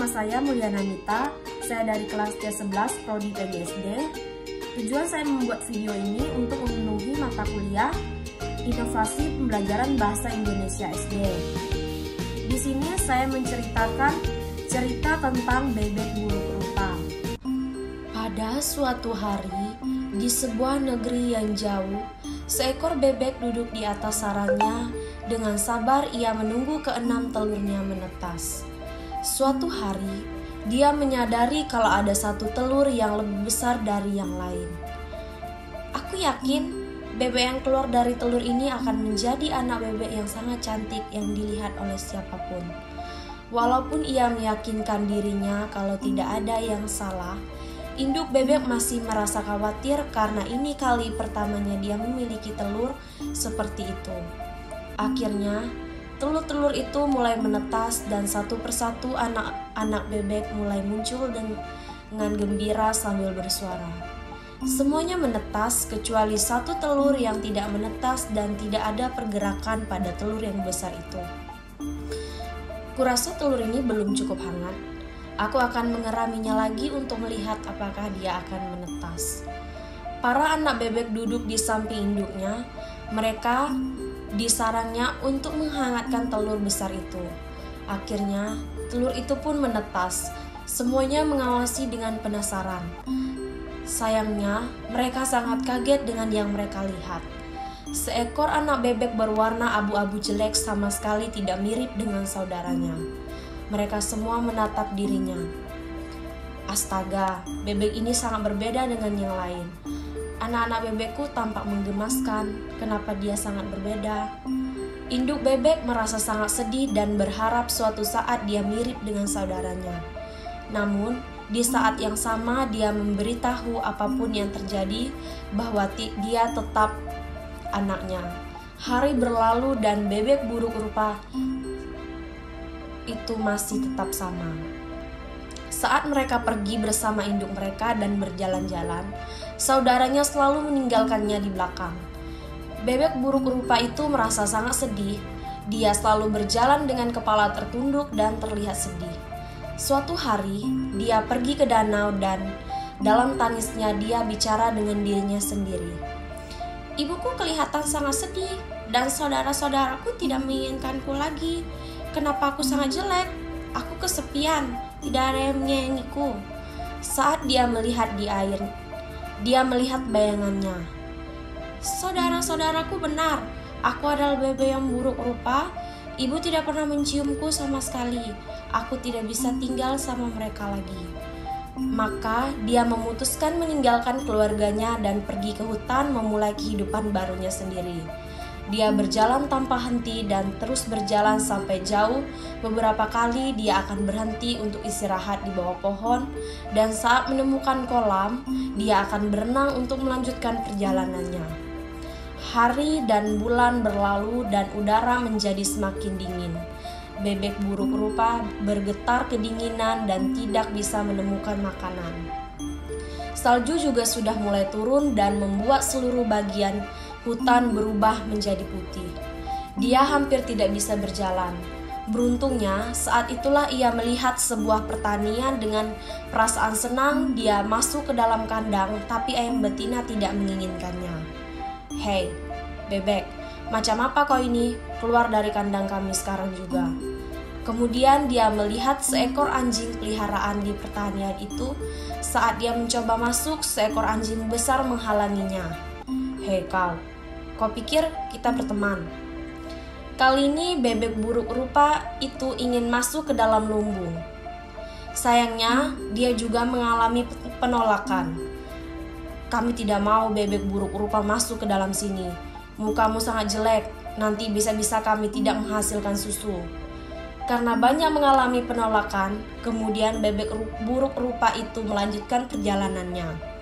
nama saya Mulyana Nita. Saya dari kelas C11 Prodi PGSD. Tujuan saya membuat video ini untuk memenuhi mata kuliah Inovasi Pembelajaran Bahasa Indonesia SD. Di sini saya menceritakan cerita tentang bebek buruk rupa. Pada suatu hari, di sebuah negeri yang jauh, seekor bebek duduk di atas sarangnya. Dengan sabar ia menunggu keenam telurnya menetas. Suatu hari, dia menyadari kalau ada satu telur yang lebih besar dari yang lain. Aku yakin bebek yang keluar dari telur ini akan menjadi anak bebek yang sangat cantik yang dilihat oleh siapapun. Walaupun ia meyakinkan dirinya kalau tidak ada yang salah, induk bebek masih merasa khawatir karena ini kali pertamanya dia memiliki telur seperti itu. Akhirnya, telur-telur itu mulai menetas dan satu persatu anak-anak bebek mulai muncul dengan gembira sambil bersuara. Semuanya menetas kecuali satu telur yang tidak menetas dan tidak ada pergerakan pada telur yang besar itu. Kurasa telur ini belum cukup hangat. Aku akan mengeraminya lagi untuk melihat apakah dia akan menetas. Para anak bebek duduk di samping induknya. Mereka di sarangnya untuk menghangatkan telur besar itu. Akhirnya, telur itu pun menetas. Semuanya mengawasi dengan penasaran. Sayangnya, mereka sangat kaget dengan yang mereka lihat. Seekor anak bebek berwarna abu-abu jelek sama sekali tidak mirip dengan saudaranya. Mereka semua menatap dirinya. Astaga, bebek ini sangat berbeda dengan yang lain. Anak-anak bebekku tampak menggemaskan. Kenapa dia sangat berbeda? Induk bebek merasa sangat sedih dan berharap suatu saat dia mirip dengan saudaranya. Namun, di saat yang sama dia memberitahu apapun yang terjadi bahwa dia tetap anaknya. Hari berlalu dan bebek buruk rupa itu masih tetap sama. Saat mereka pergi bersama induk mereka dan berjalan-jalan, saudaranya selalu meninggalkannya di belakang. Bebek buruk rupa itu merasa sangat sedih. Dia selalu berjalan dengan kepala tertunduk dan terlihat sedih. Suatu hari, dia pergi ke danau dan dalam tangisnya dia bicara dengan dirinya sendiri. Ibuku kelihatan sangat sedih dan saudara-saudaraku tidak menginginkanku lagi. Kenapa aku sangat jelek? Aku kesepian, tidak ada yang menyayangiku. Saat dia melihat di air, dia melihat bayangannya. Saudara-saudaraku benar, aku adalah bebek yang buruk rupa. Ibu tidak pernah menciumku sama sekali. Aku tidak bisa tinggal sama mereka lagi. Maka dia memutuskan meninggalkan keluarganya dan pergi ke hutan memulai kehidupan barunya sendiri. Dia berjalan tanpa henti dan terus berjalan sampai jauh. Beberapa kali dia akan berhenti untuk istirahat di bawah pohon, dan saat menemukan kolam, dia akan berenang untuk melanjutkan perjalanannya. Hari dan bulan berlalu dan udara menjadi semakin dingin. Bebek buruk rupa bergetar kedinginan dan tidak bisa menemukan makanan. Salju juga sudah mulai turun dan membuat seluruh bagian hutan berubah menjadi putih. Dia hampir tidak bisa berjalan. Beruntungnya, saat itulah ia melihat sebuah pertanian. Dengan perasaan senang, dia masuk ke dalam kandang, tapi ayam betina tidak menginginkannya. "Hei, bebek, macam apa kau ini? Keluar dari kandang kami sekarang juga." Kemudian dia melihat seekor anjing peliharaan di pertanian itu. Saat dia mencoba masuk, seekor anjing besar menghalanginya. "Hei kau pikir kita berteman?" Kali ini bebek buruk rupa itu ingin masuk ke dalam lumbung. Sayangnya, dia juga mengalami penolakan. "Kami tidak mau bebek buruk rupa masuk ke dalam sini. Mukamu sangat jelek, nanti bisa-bisa kami tidak menghasilkan susu." Karena banyak mengalami penolakan, kemudian bebek buruk rupa itu melanjutkan perjalanannya.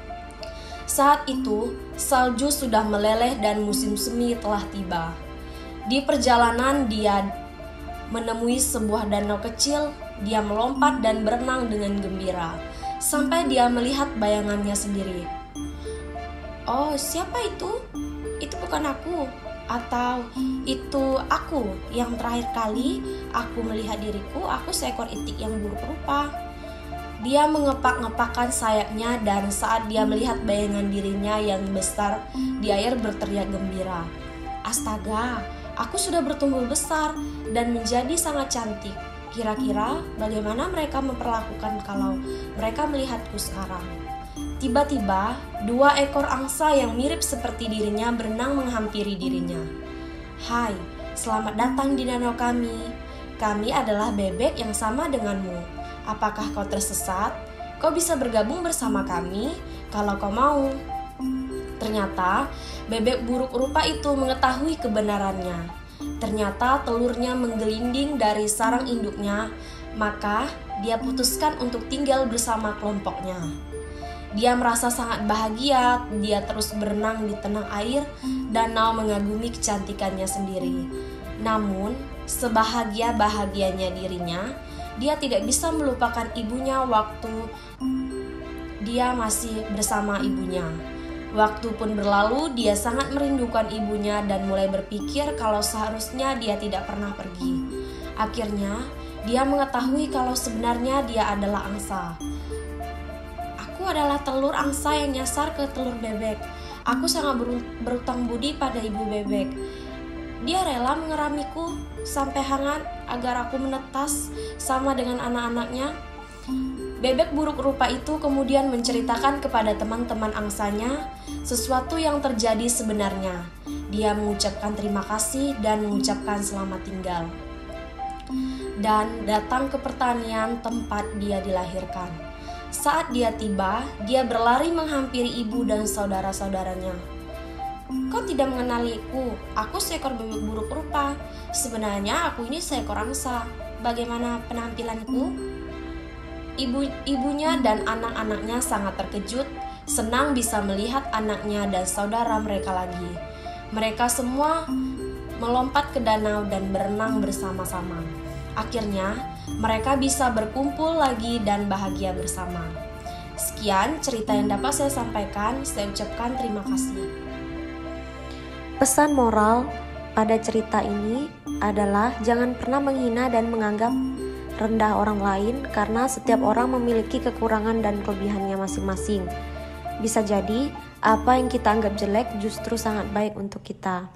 Saat itu, salju sudah meleleh dan musim semi telah tiba. Di perjalanan dia menemui sebuah danau kecil. Dia melompat dan berenang dengan gembira, sampai dia melihat bayangannya sendiri. "Oh, siapa itu? Itu bukan aku. Atau itu aku yang terakhir kali aku melihat diriku, aku seekor itik yang buruk rupa. Dia mengepak-ngepakkan sayapnya dan saat dia melihat bayangan dirinya yang besar di air berteriak gembira. Astaga, aku sudah bertumbuh besar dan menjadi sangat cantik. Kira-kira bagaimana mereka memperlakukan kalau mereka melihatku sekarang? Tiba-tiba, 2 ekor angsa yang mirip seperti dirinya berenang menghampiri dirinya. Hai, selamat datang di danau kami. Kami adalah bebek yang sama denganmu. Apakah kau tersesat? Kau bisa bergabung bersama kami kalau kau mau. Ternyata, bebek buruk rupa itu mengetahui kebenarannya. Ternyata telurnya menggelinding dari sarang induknya, maka dia putuskan untuk tinggal bersama kelompoknya. Dia merasa sangat bahagia, dia terus berenang di tenang air, danau mengagumi kecantikannya sendiri. Namun, sebahagia-bahagianya dirinya, dia tidak bisa melupakan ibunya waktu dia masih bersama ibunya. Waktu pun berlalu, dia sangat merindukan ibunya dan mulai berpikir kalau seharusnya dia tidak pernah pergi. Akhirnya, dia mengetahui kalau sebenarnya dia adalah angsa. Aku adalah telur angsa yang nyasar ke telur bebek. Aku sangat berutang budi pada ibu bebek. Dia rela mengeramiku sampai hangat agar aku menetas sama dengan anak-anaknya. Bebek buruk rupa itu kemudian menceritakan kepada teman-teman angsanya sesuatu yang terjadi sebenarnya. Dia mengucapkan terima kasih dan mengucapkan selamat tinggal. Dan datang ke pertanian tempat dia dilahirkan. Saat dia tiba, dia berlari menghampiri ibu dan saudara-saudaranya. Kau tidak mengenaliku, aku seekor bebek buruk rupa. Sebenarnya aku ini seekor angsa. Bagaimana penampilanku? Ibunya dan anak-anaknya sangat terkejut, senang bisa melihat anaknya dan saudara mereka lagi. Mereka semua melompat ke danau dan berenang bersama-sama. Akhirnya, mereka bisa berkumpul lagi dan bahagia bersama. Sekian cerita yang dapat saya sampaikan. Saya ucapkan terima kasih. Pesan moral pada cerita ini adalah jangan pernah menghina dan menganggap rendah orang lain karena setiap orang memiliki kekurangan dan kelebihannya masing-masing. Bisa jadi apa yang kita anggap jelek justru sangat baik untuk kita.